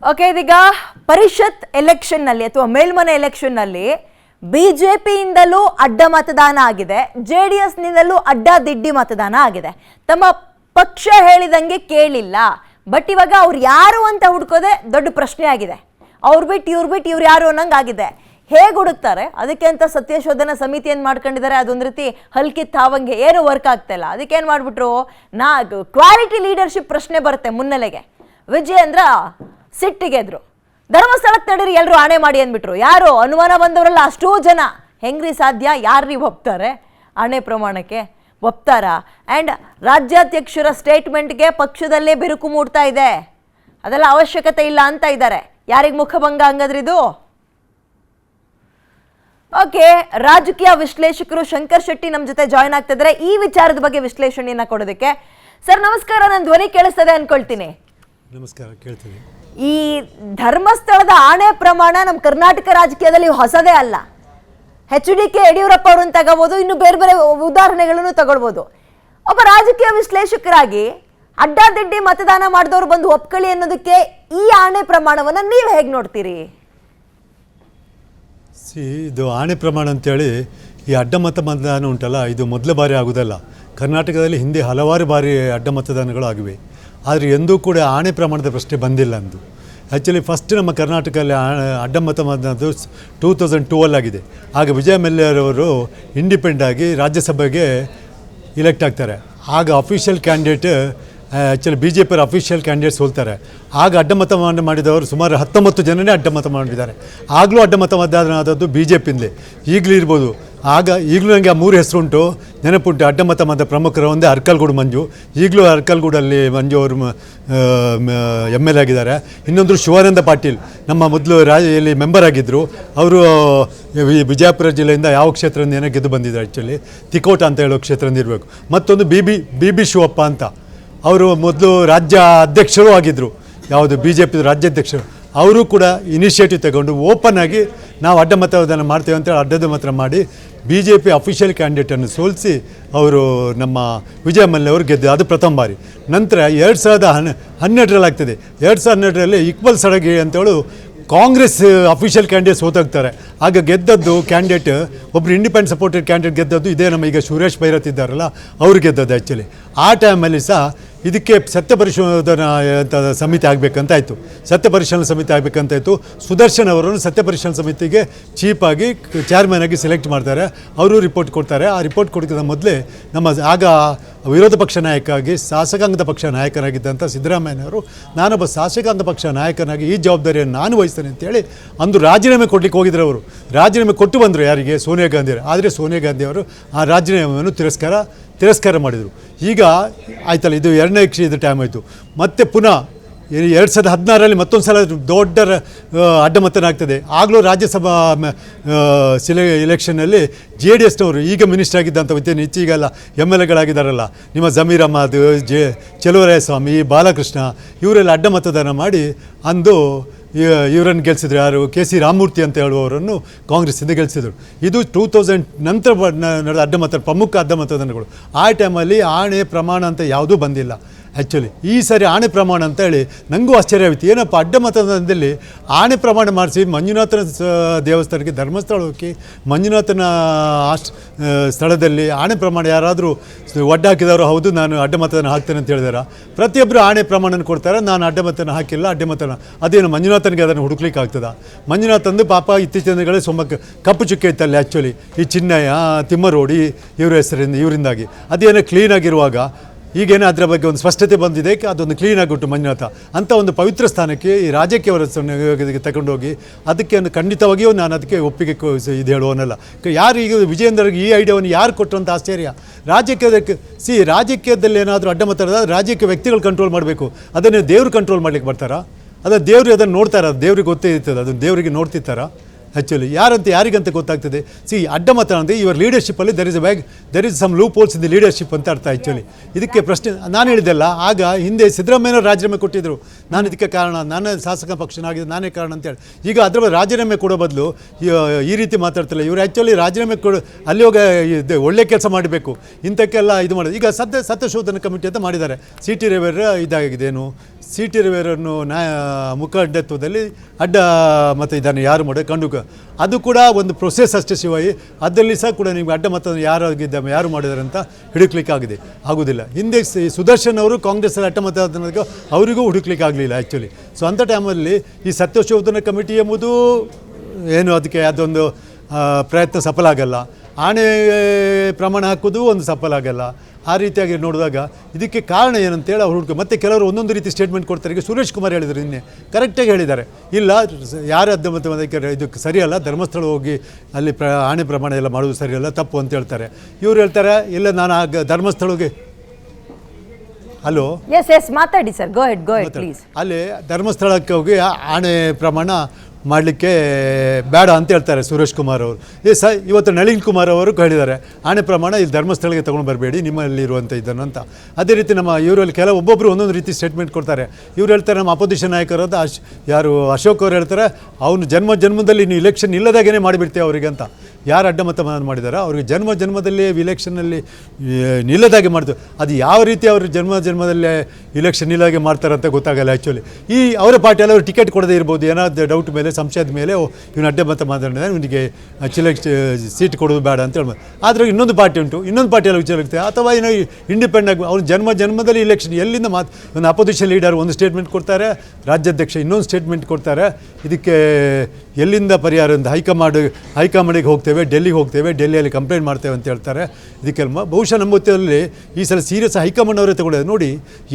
Okay, ಇದೀಗ ಪರಿಷತ್ election ನಲ್ಲಿ ಅಥವಾ ಮೇಲ್ಮನೆ ಎಲೆಕ್ಷನ್ ನಲ್ಲಿ ಬಿಜೆಪಿಯಿಂದಲೂ ಅಡ್ಡ ಮತದಾನ ಆಗಿದೆ, ಜೆಡಿಎಸ್ ನಿಂದಲೂ ಅಡ್ಡ ದಿಡ್ಡಿ ಮತದಾನ ಆಗಿದೆ. ತಮ್ಮ ಪಕ್ಷ ಹೇಳಿದಂಗೆ ಕೇಳಿಲ್ಲ. ಬಟ್ ಇವಾಗ ಅವ್ರು ಯಾರು ಅಂತ ಹುಡ್ಕೋದೆ ದೊಡ್ಡ ಪ್ರಶ್ನೆ ಆಗಿದೆ. ಅವ್ರು ಬಿಟ್ಟು ಇವ್ರು ಯಾರು ಅನ್ನಂಗೆ ಆಗಿದೆ. ಹೇಗೆ ಹುಡುಕ್ತಾರೆ? ಅದಕ್ಕೆ ಅಂತ ಸತ್ಯಶೋಧನಾ ಸಮಿತಿಯನ್ನು ಮಾಡ್ಕೊಂಡಿದ್ದಾರೆ. ಅದೊಂದು ರೀತಿ ಹಲ್ಕಿತ್ ಹಾವಂಗೆ ಏನು ವರ್ಕ್ ಆಗ್ತಾ ಇಲ್ಲ. ಅದಕ್ಕೆ ಏನು ಮಾಡಿಬಿಟ್ರು, ಕ್ವಾಲಿಟಿ ಲೀಡರ್ಶಿಪ್ ಪ್ರಶ್ನೆ ಬರುತ್ತೆ ಮುನ್ನೆಲೆಗೆ. ವಿಜಯೇಂದ್ರ ಸಿಟ್ಟಿಗೆದ್ರು, ಧರ್ಮಸ್ಥಳಕ್ಕೆ ತಡೀರಿ ಎಲ್ಲರೂ ಆಣೆ ಮಾಡಿ ಅಂದ್ಬಿಟ್ರು. ಯಾರು ಅನುಮಾನ ಬಂದವರಲ್ಲ ಅಷ್ಟೂ ಜನ. ಹೆಂಗ್ರಿ ಸಾಧ್ಯ? ಯಾರ್ರೀ ಒಪ್ತಾರೆ ಆಣೆ ಪ್ರಮಾಣಕ್ಕೆ? ಒಪ್ತಾರ? ಆ್ಯಂಡ್ ರಾಜ್ಯಾಧ್ಯಕ್ಷರ ಸ್ಟೇಟ್ಮೆಂಟ್ಗೆ ಪಕ್ಷದಲ್ಲೇ ಬಿರುಕು ಮೂಡ್ತಾ ಇದೆ. ಅದೆಲ್ಲ ಅವಶ್ಯಕತೆ ಇಲ್ಲ ಅಂತ ಇದ್ದಾರೆ. ಯಾರಿಗೆ ಮುಖಭಂಗ ಹಂಗಾದ್ರೆ ಇದು? ಓಕೆ, ರಾಜಕೀಯ ವಿಶ್ಲೇಷಕರು ಶಂಕರ್ ಶೆಟ್ಟಿ ನಮ್ಮ ಜೊತೆ ಜಾಯ್ನ್ ಆಗ್ತಾ ಇದ್ದಾರೆ ಈ ವಿಚಾರದ ಬಗ್ಗೆ ವಿಶ್ಲೇಷಣೆಯನ್ನ ಕೊಡೋದಕ್ಕೆ. ಸರ್ ನಮಸ್ಕಾರ, ನನ್ನ ಧ್ವನಿ ಕೇಳಿಸ್ತದೆ ಅನ್ಕೊಳ್ತೀನಿ. ನಮಸ್ಕಾರ, ಕೇಳ್ತೀನಿ. ಈ ಧರ್ಮಸ್ಥಳದ ಆಣೆ ಪ್ರಮಾಣ ನಮ್ಮ ಕರ್ನಾಟಕ ರಾಜಕೀಯದಲ್ಲಿ ಹೊಸದೇ ಅಲ್ಲ. HDK ಯಡಿಯೂರಪ್ಪ ಅವರನ್ನು ತಗೋಬಹುದು, ಇನ್ನು ಬೇರೆ ಬೇರೆ ಉದಾಹರಣೆಗಳನ್ನು ತಗೊಳ್ಬೋದು. ಒಬ್ಬ ರಾಜಕೀಯ ವಿಶ್ಲೇಷಕರಾಗಿ ಅಡ್ಡಾದಿಡ್ಡಿ ಮತದಾನ ಮಾಡಿದವರು ಬಂದು ಒಪ್ಕೊಳ್ಳಿ ಅನ್ನೋದಕ್ಕೆ ಈ ಆಣೆ ಪ್ರಮಾಣವನ್ನು ನೀವು ಹೇಗೆ ನೋಡ್ತೀರಿ? ಇದು ಆಣೆ ಪ್ರಮಾಣ ಅಂತೇಳಿ ಈ ಅಡ್ಡ ಮತದಾನ ಉಂಟಲ್ಲ, ಇದು ಮೊದಲ ಬಾರಿ ಆಗೋದಲ್ಲ. ಕರ್ನಾಟಕದಲ್ಲಿ ಹಿಂದೆ ಹಲವಾರು ಬಾರಿ ಅಡ್ಡ ಮತದಾನಗಳು ಆಗಿವೆ. ಆದರೆ ಎಂದೂ ಕೂಡ ಆಣೆ ಪ್ರಮಾಣದ ಪ್ರಶ್ನೆ ಬಂದಿಲ್ಲ ಅಂದು. ಆ್ಯಕ್ಚುಲಿ ಫಸ್ಟ್ ನಮ್ಮ ಕರ್ನಾಟಕದಲ್ಲಿ ಅಡ್ಡ ಮತದಾನದ್ದು 2002 ಆಗಿದೆ. ಆಗ ವಿಜಯ ಮಲ್ಯರವರು ಇಂಡಿಪೆಂಡೆಂಟ್ ಆಗಿ ರಾಜ್ಯಸಭೆಗೆ ಇಲೆಕ್ಟ್ ಆಗ್ತಾರೆ. ಆಗ official candidate actually BJP official candidate ಸೋಲ್ತಾರೆ. ಆಗ ಅಡ್ಡ ಮತದಾನ ಮಾಡಿದವರು ಸುಮಾರು 19 ಜನನೇ ಅಡ್ಡ ಮತ ಮಾಡಿದ್ದಾರೆ. ಆಗಲೂ ಅಡ್ಡ ಮತದಾನ ಆದದ್ದು BJPಯಿಂದಲೇ. ಈಗಲೂ ಇರ್ಬೋದು. ಈಗಲೂ ನನಗೆ ಆ 3 ಹೆಸರುಂಟು, ನೆನಪುಂಟು. ಅಡ್ಡ ಮತ ಪ್ರಮುಖರು ಒಂದೇ ಅರ್ಕಲ್ಗೂಡು ಮಂಜು. ಈಗಲೂ ಅರ್ಕಲ್ಗೂಡಲ್ಲಿ ಮಂಜು ಅವರು MLA ಆಗಿದ್ದಾರೆ. ಇನ್ನೊಂದು ಶಿವಾನಂದ ಪಾಟೀಲ್, ನಮ್ಮ ಮೊದಲು ಇಲ್ಲಿ ಮೆಂಬರ್ ಆಗಿದ್ದರು. ಅವರು ವಿಜಯಪುರ ಜಿಲ್ಲೆಯಿಂದ ಯಾವ ಕ್ಷೇತ್ರದಿಂದ ಏನೋ ಗೆದ್ದು ಬಂದಿದ್ದಾರೆ. ಆ್ಯಕ್ಚುಲಿ ತಿಕೋಟ ಅಂತ ಹೇಳೋ ಕ್ಷೇತ್ರದಿಂದ ಇರಬೇಕು. ಮತ್ತೊಂದು ಬಿ ಶಿವಪ್ಪ ಅಂತ, ಅವರು ಮೊದಲು ರಾಜ್ಯ ಅಧ್ಯಕ್ಷರೂ ಆಗಿದ್ದರು. ಯಾವುದು BJP ರಾಜ್ಯಾಧ್ಯಕ್ಷರು. ಅವರು ಕೂಡ ಇನಿಷಿಯೇಟಿವ್ ತಗೊಂಡು ಓಪನ್ ಆಗಿ ನಾವು ಅಡ್ಡ ಮತದಾನ ಮಾಡ್ತೇವೆ ಅಂತೇಳಿ ಅಡ್ಡದ ಮತ ಮಾಡಿ BJP ಅಫಿಷಿಯಲ್ ಕ್ಯಾಂಡಿಡೇಟನ್ನು ಸೋಲಿಸಿ ಅವರು ನಮ್ಮ ವಿಜಯ ಮಲ್ಯ ಅವರು ಗೆದ್ದು. ಅದು ಪ್ರಥಮ ಬಾರಿ. ನಂತರ 2012 ಆಗ್ತದೆ. 2012 ಇಕ್ಬಲ್ ಸಡಗಿ ಅಂತೇಳಿ ಕಾಂಗ್ರೆಸ್ ಅಫಿಷಿಯಲ್ ಕ್ಯಾಂಡಿಡೇಟ್ ಸೋತಾಗ್ತಾರೆ. ಆಗ ಗೆದ್ದದ್ದು ಕ್ಯಾಂಡಿಡೇಟ್ ಒಬ್ಬರು ಇಂಡಿಪೆಂಡೆಂಟ್ ಸಪೋರ್ಟೆಡ್ ಕ್ಯಾಂಡಿಡೇಟ್ ಗೆದ್ದದ್ದು ಇದೇ ನಮ್ಮ ಈಗ ಸುರೇಶ್ ಭೈರತ್ ಇದ್ದಾರಲ್ಲ, ಅವರು ಗೆದ್ದದ್ದು. ಆ್ಯಕ್ಚುಲಿ ಆ ಟೈಮಲ್ಲಿ ಸಹ ಇದಕ್ಕೆ ಸತ್ಯ ಪರಿಶೋಧನಾ ಅಂತ ಸಮಿತಿ ಆಗಬೇಕಂತಾಯಿತು. ಸತ್ಯ ಪರಿಶೀಲನಾ ಸಮಿತಿ ಆಗಬೇಕಂತಾಯಿತು. ಸುದರ್ಶನ್ ಅವರನ್ನು ಸತ್ಯ ಪರಿಶೀಲನಾ ಸಮಿತಿಗೆ ಚೀಫಾಗಿ ಚೇರ್ಮನ್ ಆಗಿ ಸೆಲೆಕ್ಟ್ ಮಾಡ್ತಾರೆ. ಅವರು ರಿಪೋರ್ಟ್ ಕೊಡ್ತಾರೆ. ಆ ರಿಪೋರ್ಟ್ ಕೊಡೋಕ್ಕಿಂತ ಮೊದಲೇ ನಮ್ಮ ಆಗ ವಿರೋಧ ಪಕ್ಷ ನಾಯಕರಾಗಿ ಶಾಸಕಾಂಗದ ಪಕ್ಷ ನಾಯಕರಾಗಿದ್ದಂಥ ಸಿದ್ದರಾಮಯ್ಯನವರು, ನಾನೊಬ್ಬ ಶಾಸಕಾಂಗ ಪಕ್ಷ ನಾಯಕನಾಗಿ ಈ ಜವಾಬ್ದಾರಿಯನ್ನು ನಾನು ವಹಿಸ್ತೇನೆ ಅಂತೇಳಿ ಅಂದು ರಾಜೀನಾಮೆ ಕೊಡಲಿಕ್ಕೆ ಹೋಗಿದ್ರು. ಅವರು ರಾಜೀನಾಮೆ ಕೊಟ್ಟು ಬಂದರು. ಯಾರಿಗೆ? ಸೋನಿಯಾ ಗಾಂಧಿ. ಆದರೆ ಸೋನಿಯಾ ಗಾಂಧಿ ಅವರು ಆ ರಾಜೀನಾಮೆಯನ್ನು ತಿರಸ್ಕಾರ ಮಾಡಿದರು. ಈಗ ಆಯ್ತಲ್ಲ, ಇದು 2ನೇ ಇದು ಟೈಮ್ ಆಯಿತು. ಮತ್ತು ಪುನಃ 2016 ಮತ್ತೊಂದು ಸಲ ದೊಡ್ಡ ಅಡ್ಡ ಮತದಾನ ಆಗ್ತದೆ. ಆಗಲೂ ರಾಜ್ಯಸಭಾ ಎಲೆಕ್ಷನ್ನಲ್ಲಿ JDSನವರು ಈಗ ಮಿನಿಸ್ಟರ್ ಆಗಿದ್ದಂಥ ಈಗಲ್ಲ MLAಗಳಾಗಿದ್ದಾರಲ್ಲ, ನಿಮ್ಮ ಜಮೀರ್ ಅಹಮದ್, ಚೆಲುವರಾಯಸ್ವಾಮಿ, ಬಾಲಕೃಷ್ಣ, ಇವರೆಲ್ಲ ಅಡ್ಡ ಮತದಾನ ಮಾಡಿ ಅಂದು ಇವರನ್ನು ಗೆಲ್ಲಿಸಿದ್ರು. ಯಾರು? KC ರಾಮಮೂರ್ತಿ ಅಂತ ಹೇಳುವವರನ್ನು ಕಾಂಗ್ರೆಸ್ಸಿಂದ ಗೆಲ್ಲಿಸಿದರು. ಇದು 2000 ನಂತರ ನಡೆದ ಅಡ್ಡ ಪ್ರಮುಖ ಅಡ್ಡ ಮತದಾನಗಳು. ಆ ಟೈಮಲ್ಲಿ ಆಣೆ ಪ್ರಮಾಣ ಅಂತ ಯಾವುದೂ ಬಂದಿಲ್ಲ. ಆ್ಯಕ್ಚುಲಿ ಈ ಸಾರಿ ಆಣೆ ಪ್ರಮಾಣ ಅಂತೇಳಿ ನನಗೂ ಆಶ್ಚರ್ಯವಾಯಿತು. ಏನಪ್ಪ ಅಡ್ಡ ಮತದಾನದಲ್ಲಿ ಆಣೆ ಪ್ರಮಾಣ ಮಾಡಿಸಿ ಮಂಜುನಾಥನ ದೇವಸ್ಥಾನಕ್ಕೆ ಧರ್ಮಸ್ಥಳ ಹೋಗಿ ಮಂಜುನಾಥನ ಸ್ಥಳದಲ್ಲಿ ಆಣೆ ಪ್ರಮಾಣ ಯಾರಾದರೂ ಒಡ್ಡ ಹಾಕಿದವರು ಹೌದು ನಾನು ಅಡ್ಡ ಮತದಾನ ಹಾಕ್ತೇನೆ ಅಂತ ಹೇಳಿದಾರ? ಪ್ರತಿಯೊಬ್ಬರು ಆಣೆ ಪ್ರಮಾಣ ಕೊಡ್ತಾರೆ. ನಾನು ಅಡ್ಡ ಮತದಾನ ಹಾಕಿಲ್ಲ, ಅಡ್ಡ ಮತದಾನ ಅದೇನು ಮಂಜುನಾಥನಿಗೆ ಅದನ್ನು ಹುಡುಕ್ಲಿಕ್ಕೆ ಆಗ್ತದ? ಮಂಜುನಾಥಂದು ಪಾಪ ಇತ್ತೀಚಿನ ದಿನಗಳೇ ಕಪ್ಪು ಚುಕ್ಕೆ ಇತ್ತಲ್ಲಿ. ಆ್ಯಕ್ಚುಲಿ ಈ ಚಿನ್ನಯ್ಯ, ತಿಮ್ಮರೋಡಿ ಇವರ ಹೆಸರಿಂದ ಇವರಿಂದಾಗಿ ಅದೇನೋ ಕ್ಲೀನಾಗಿರುವಾಗ ಈಗೇನೋ ಅದರ ಬಗ್ಗೆ ಒಂದು ಸ್ಪಷ್ಟತೆ ಬಂದಿದೆ. ಅದೊಂದು ಕ್ಲೀನಾಗಿಬಿಟ್ಟು ಮಂಜುನಾಥ ಅಂತ ಒಂದು ಪವಿತ್ರ ಸ್ಥಾನಕ್ಕೆ ಈ ರಾಜ್ಯಕ್ಕೆ ತಗೊಂಡೋಗಿ ಅದಕ್ಕೆ ಖಂಡಿತವಾಗಿಯೂ ನಾನು ಅದಕ್ಕೆ ಒಪ್ಪಿಗೆ ಇದು ಹೇಳುವನಲ್ಲ. ಯಾರು ಈಗ ವಿಜಯೇಂದ್ರಗೆ ಈ ಐಡಿಯಾವನ್ನು ಯಾರು ಕೊಟ್ಟರು ಅಂತ ಆಶ್ಚರ್ಯ. ರಾಜಕೀಯದಲ್ಲಿ ಏನಾದರೂ ಅಡ್ಡ ಮತದಾನ ರಾಜ್ಯಕ್ಕೆ ವ್ಯಕ್ತಿಗಳು ಕಂಟ್ರೋಲ್ ಮಾಡಬೇಕು. ಅದನ್ನು ದೇವರು ಕಂಟ್ರೋಲ್ ಮಾಡಲಿಕ್ಕೆ ಬರ್ತಾರಾ? ದೇವರು ಅದನ್ನು ನೋಡ್ತಾರ? ದೇವ್ರಿಗೆ ಗೊತ್ತೇ ಇರ್ತದೆ. ಅದನ್ನು ದೇವರಿಗೆ ನೋಡ್ತಿರ್ತಾರಾ? ಆ್ಯಕ್ಚುಲಿ ಯಾರಿಗಂತ ಗೊತ್ತಾಗ್ತದೆ. ಅಡ್ಡ ಮತ ಅಂದರೆ ಇವರ ಲೀಡರ್ಶಿಪ್ಪಲ್ಲಿ there is some loopholes in the leadership ಅಂತ ಅರ್ಥ. ಆ್ಯಕ್ಚುಲಿ ಇದಕ್ಕೆ ಪ್ರಶ್ನೆ ನಾನು ಹೇಳಿದ್ದೆಲ್ಲ. ಆಗ ಹಿಂದೆ ಸಿದ್ದರಾಮಯ್ಯನವರು ರಾಜೀನಾಮೆ ಕೊಟ್ಟಿದ್ದರು. ನಾನು ಇದಕ್ಕೆ ಕಾರಣ, ನಾನು ಶಾಸಕ ಪಕ್ಷನಾಗಿದೆ, ನಾನೇ ಕಾರಣ ಅಂತೇಳಿ. ಈಗ ಅದರ ರಾಜೀನಾಮೆ ಕೊಡೋ ಬದಲು ಈ ರೀತಿ ಮಾತಾಡ್ತಿಲ್ಲ. ಇವರು ಆ್ಯಕ್ಚುಲಿ ರಾಜೀನಾಮೆ ಅಲ್ಲಿ ಹೋಗಿ ಒಳ್ಳೆ ಕೆಲಸ ಮಾಡಬೇಕು, ಇಂಥಕ್ಕೆಲ್ಲ ಇದು ಮಾಡೋದು. ಈಗ ಸತ್ಯಶೋಧನಾ ಕಮಿಟಿ ಅಂತ ಮಾಡಿದ್ದಾರೆ. CT ರವಿಯವರ ಇದಾಗಿದೆ, ಏನು ಸಿ ಟಿ ರವಿಯವರನ್ನು ಮುಖಂಡತ್ವದಲ್ಲಿ ಅಡ್ಡ ಮತ ಇದನ್ನು ಯಾರು ಮಾಡೋದು ಅದು ಕೂಡ ಒಂದು ಪ್ರೊಸೆಸ್ ಅಷ್ಟೇ ಶಿವಾಯಿ. ಅದರಲ್ಲಿ ಸಹ ಕೂಡ ನಿಮಗೆ ಅಡ್ಡ ಮತ ಯಾರು ಮಾಡಿದ್ದಾರೆ ಅಂತ ಹಿಡಿಕ್ಲಿಕ್ಕೆ ಆಗೋದಿಲ್ಲ. ಹಿಂದೆ ಸುದರ್ಶನ್ ಅವರು ಕಾಂಗ್ರೆಸ್ಸಲ್ಲಿ ಅಡ್ಡ ಮತ ಅವರಿಗೂ ಹುಡುಕ್ಲಿಕ್ಕೆ ಆಗಲಿಲ್ಲ ಆ್ಯಕ್ಚುಲಿ. ಸೊ ಅಂಥ ಟೈಮಲ್ಲಿ ಈ ಸತ್ಯಶೋಧನಾ ಕಮಿಟಿ ಎಂಬುದು ಏನು ಅದಕ್ಕೆ ಅದೊಂದು ಪ್ರಯತ್ನ ಸಫಲ ಆಗಲ್ಲ. ಆಣೆ ಪ್ರಮಾಣ ಹಾಕೋದು ಒಂದು ಸಫಲ ಆಗಲ್ಲ. ಆ ರೀತಿಯಾಗಿ ನೋಡಿದಾಗ ಇದಕ್ಕೆ ಕಾರಣ ಏನಂತೇಳಿ ಅವ್ರು ಮತ್ತೆ ಕೆಲವರು ಒಂದೊಂದು ರೀತಿ ಸ್ಟೇಟ್ಮೆಂಟ್ ಕೊಡ್ತಾರೆ. ಈಗ ಸುರೇಶ್ ಕುಮಾರ್ ಹೇಳಿದರು, ನಿನ್ನೆ ಕರೆಕ್ಟಾಗಿ ಹೇಳಿದ್ದಾರೆ, ಇಲ್ಲ ಯಾರು ಇದಕ್ಕೆ ಸರಿಯಲ್ಲ, ಧರ್ಮಸ್ಥಳ ಹೋಗಿ ಅಲ್ಲಿ ಆಣೆ ಪ್ರಮಾಣ ಎಲ್ಲ ಮಾಡೋದು ಸರಿಯಲ್ಲ, ತಪ್ಪು ಅಂತ ಹೇಳ್ತಾರೆ. ಇವ್ರು ಹೇಳ್ತಾರೆ, ಇಲ್ಲ ನಾನು ಧರ್ಮಸ್ಥಳಕ್ಕೆ ಹಲೋ ಎಸ್ ಮಾತಾಡಿ ಸರ್, ಗೋ ಹೆಡ್ ಪ್ಲೀಸ್. ಅಲ್ಲಿ ಧರ್ಮಸ್ಥಳಕ್ಕೆ ಹೋಗಿ ಆಣೆ ಪ್ರಮಾಣ ಮಾಡಲಿಕ್ಕೆ ಬೇಡ ಅಂತ ಹೇಳ್ತಾರೆ ಸುರೇಶ್ ಕುಮಾರ್ ಅವರು. ಇವತ್ತು ನಳಿನ್ ಕುಮಾರ್ ಅವರು ಹೇಳಿದ್ದಾರೆ, ಆಣೆ ಪ್ರಮಾಣ ಇಲ್ಲಿ ಧರ್ಮಸ್ಥಳಕ್ಕೆ ತೊಗೊಂಡು ಬರಬೇಡಿ ನಿಮ್ಮಲ್ಲಿರುವಂಥ ಇದನ್ನು ಅಂತ. ಅದೇ ರೀತಿ ನಮ್ಮ ಇವರಲ್ಲಿ ಒಬ್ಬೊಬ್ಬರು ಒಂದೊಂದು ರೀತಿ ಸ್ಟೇಟ್ಮೆಂಟ್ ಕೊಡ್ತಾರೆ. ಇವ್ರು ಹೇಳ್ತಾರೆ, ನಮ್ಮ ಅಪೋಸಿಷನ್ ನಾಯಕರಾದ ಯಾರು ಅಶೋಕ್ ಅವರು ಹೇಳ್ತಾರೆ, ಅವನು ಜನ್ಮದಲ್ಲಿ ನೀವು ಇಲೆಕ್ಷನ್ ಇಲ್ಲದಾಗೇ ಮಾಡಿಬಿಡ್ತೇವೆ ಅವರಿಗೆ ಅಂತ. ಯಾರು ಅಡ್ಡ ಮತ ಮಾಡಿದಾರೋ ಅವ್ರಿಗೆ ಜನ್ಮದಲ್ಲಿ ಇಲೆಕ್ಷನಲ್ಲಿ ನಿಲ್ಲದಾಗೆ ಮಾಡ್ತಾರೆ. ಅದು ಯಾವ ರೀತಿ ಅವರು ಜನ್ಮದಲ್ಲೇ ಇಲೆಕ್ಷನ್ ಇಲ್ಲದಾಗೆ ಮಾಡ್ತಾರೆ ಅಂತ ಗೊತ್ತಾಗಲ್ಲ ಆ್ಯಕ್ಚುಲಿ. ಅವರ ಪಾರ್ಟಿಯಲ್ಲಿ ಅವರು ಟಿಕೆಟ್ ಕೊಡದೇ ಇರ್ಬೋದು, ಏನಾದರೂ ಡೌಟ್ ಮೇಲೆ ಸಂಶಯದ ಮೇಲೆ ಇವನು ಅಡ್ಡ ಮತ ಮಾತಾಡಿದ್ರೆ ಇವನಿಗೆ ಸೀಟ್ ಕೊಡೋದು ಬೇಡ ಅಂತ ಹೇಳ್ಬೋದು. ಆದರೆ ಇನ್ನೊಂದು ಪಾರ್ಟಿ ಉಂಟು, ಇನ್ನೊಂದು ಪಾರ್ಟಿಯಲ್ಲಿ ವಿಚಾರ ಇರುತ್ತೆ, ಅಥವಾ ಏನೋ ಇಂಡಿಪೆಂಡೆಂಟ್ ಅವ್ರು ಜನ್ಮದಲ್ಲಿ ಇಲೆಕ್ಷನ್ ಎಲ್ಲಿಂದ ಒಂದು ಅಪೋಸಿಷನ್ ಲೀಡರ್ ಒಂದು ಸ್ಟೇಟ್ಮೆಂಟ್ ಕೊಡ್ತಾರೆ, ರಾಜ್ಯಾಧ್ಯಕ್ಷ ಇನ್ನೊಂದು ಸ್ಟೇಟ್ಮೆಂಟ್ ಕೊಡ್ತಾರೆ. ಇದಕ್ಕೆ ಎಲ್ಲಿಂದ ಪರಿಹಾರ ಅಂತ ಹೈಕಮಾಂಡಿಗೆ ಹೋಗ್ತೇವೆ, ಡೆಲ್ಲಿಗೆ ಹೋಗ್ತೇವೆ, ಡೆಲ್ಲಿಯಲ್ಲಿ ಕಂಪ್ಲೇಂಟ್ ಮಾಡ್ತೇವೆ ಅಂತ ಹೇಳ್ತಾರೆ. ಇದಕ್ಕೆ ಬಹುಶಃ ನಮ್ಮ ಹೊತ್ತಲ್ಲಿ ಈ ಸಲ ಸೀರಿಯಸ್ ಹೈಕಮಾಂಡ್ ಅವರೇ ತಗೊಂಡಿದ್ದಾರೆ. ನೋಡಿ,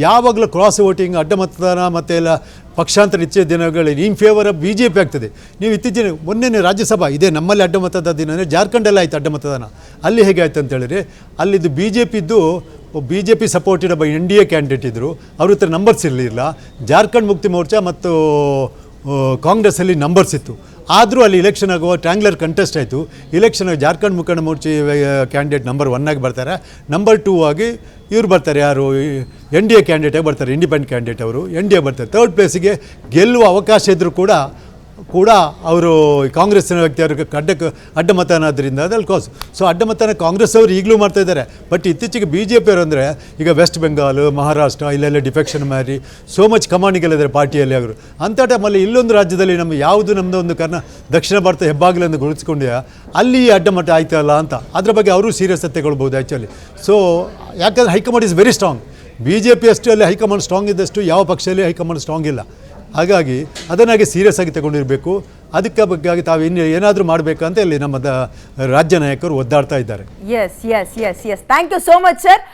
ಯಾವಾಗಲೂ ಕ್ರಾಸ್ ವೋಟಿಂಗ್, ಅಡ್ಡ ಮತದಾನ ಮತ್ತು ಎಲ್ಲ ಪಕ್ಷಾಂತರ ಇಚ್ಛೆ ದಿನಗಳಲ್ಲಿ ಇನ್ ಫೇವರ್ ಆಫ್ BJP ಆಗ್ತದೆ. ನೀವು ಇತ್ತೀಚಿನ ಮೊನ್ನೆ ರಾಜ್ಯಸಭಾ ಇದೆ ನಮ್ಮಲ್ಲಿ ಅಡ್ಡ ಮತದಾನ ದಿನ, ಜಾರ್ಖಂಡಲ್ಲಿ ಆಯಿತು ಅಡ್ಡ ಮತದಾನ. ಅಲ್ಲಿ ಹೇಗೆ ಆಯ್ತು ಅಂತ ಹೇಳಿದ್ರೆ, ಅಲ್ಲಿದ್ದು BJP supported by NDA candidate ಇದ್ದರು, ಅವ್ರ ಹತ್ರ ನಂಬರ್ಸ್ ಇರಲಿಲ್ಲ. ಜಾರ್ಖಂಡ್ ಮುಕ್ತಿ ಮೋರ್ಚಾ ಮತ್ತು ಕಾಂಗ್ರೆಸ್ಸಲ್ಲಿ ನಂಬರ್ಸ್ ಇತ್ತು. ಆದರೂ ಅಲ್ಲಿ ಇಲೆಕ್ಷನ್ ಆಗುವ ಟ್ರ್ಯಾಂಗ್ಯುಲರ್ ಕಂಟೆಸ್ಟ್ ಆಯಿತು. ಇಲೆಕ್ಷನ್ ಜಾರ್ಖಂಡ್ ಮುಖಂಡ ಮೋರ್ಚೆ ಕ್ಯಾಂಡಿಡೇಟ್ ನಂಬರ್ 1 ಆಗಿ ಬರ್ತಾರೆ, ನಂಬರ್ 2 ಆಗಿ ಇವ್ರು ಬರ್ತಾರೆ, ಯಾರು NDA ಕ್ಯಾಂಡಿಡೇಟಾಗಿ ಬರ್ತಾರೆ, ಇಂಡಿಪೆಂಡೆಂಟ್ ಕ್ಯಾಂಡಿಡೇಟ್ ಅವರು NDA ಬರ್ತಾರೆ. 3rd ಪ್ಲೇಸಿಗೆ ಗೆಲ್ಲುವ ಅವಕಾಶ ಇದ್ದರೂ ಕೂಡ ಅವರು ಕಾಂಗ್ರೆಸ್ಸಿನ ವ್ಯಕ್ತಿಯವ್ರಿಗೆ ಅಡ್ಡ ಮತನಾದ್ದರಿಂದ ಅದಲ್ಲಿ ಸೊ ಅಡ್ಡ ಮತನ ಕಾಂಗ್ರೆಸ್ ಅವರು ಈಗಲೂ ಮಾಡ್ತಾ ಇದ್ದಾರೆ. ಬಟ್ ಇತ್ತೀಚೆಗೆ BJP ಅವರು ಅಂದರೆ ಈಗ ವೆಸ್ಟ್ ಬೆಂಗಾಲ್, ಮಹಾರಾಷ್ಟ್ರ ಇಲ್ಲೆಲ್ಲ ಡಿಫೆಕ್ಷನ್ ಮಾಡಿ ಸೋ ಮಚ್ ಕಮಾಂಡಿಗೆಲ್ಲಿದ್ದಾರೆ ಪಾರ್ಟಿಯಲ್ಲಿ ಅವರು. ಅಂಥ ಟೈಮಲ್ಲಿ ಇಲ್ಲೊಂದು ರಾಜ್ಯದಲ್ಲಿ ನಮ್ಮದು ಒಂದು ದಕ್ಷಿಣ ಭಾರತ ಹೆಬ್ಬಾಗಿಲನ್ನು ಗುರುತಿಸ್ಕೊಂಡ್ಯಾ ಅಲ್ಲಿ ಅಡ್ಡ ಮತ ಆಯ್ತಲ್ಲ ಅಂತ ಅದ್ರ ಬಗ್ಗೆ ಅವರು ಸೀರಿಯಸ್ ತಗೊಳ್ಬೋದು ಆ್ಯಕ್ಚುಲಿ. ಸೊ ಯಾಕಂದರೆ high command is very strong. BJP ಅಷ್ಟು ಅಲ್ಲಿ ಹೈಕಮಾಂಡ್ ಸ್ಟ್ರಾಂಗ್ ಇದ್ದಷ್ಟು ಯಾವ ಪಕ್ಷದಲ್ಲಿ ಹೈಕಮಾಂಡ್ ಸ್ಟ್ರಾಂಗ್ ಇಲ್ಲ. ಹಾಗಾಗಿ ಅದನ್ನಾಗಿ ಸೀರಿಯಸ್ ಆಗಿ ತಗೊಂಡಿರಬೇಕು. ಅದಕ್ಕೆ ಬಗ್ಗೆ ತಾವು ಏನಾದರೂ ಮಾಡಬೇಕಂತ ಇಲ್ಲಿ ನಮ್ಮ ರಾಜ್ಯ ನಾಯಕರು ಒದ್ದಾಡ್ತಾ ಇದ್ದಾರೆ. Yes thank you so much sir.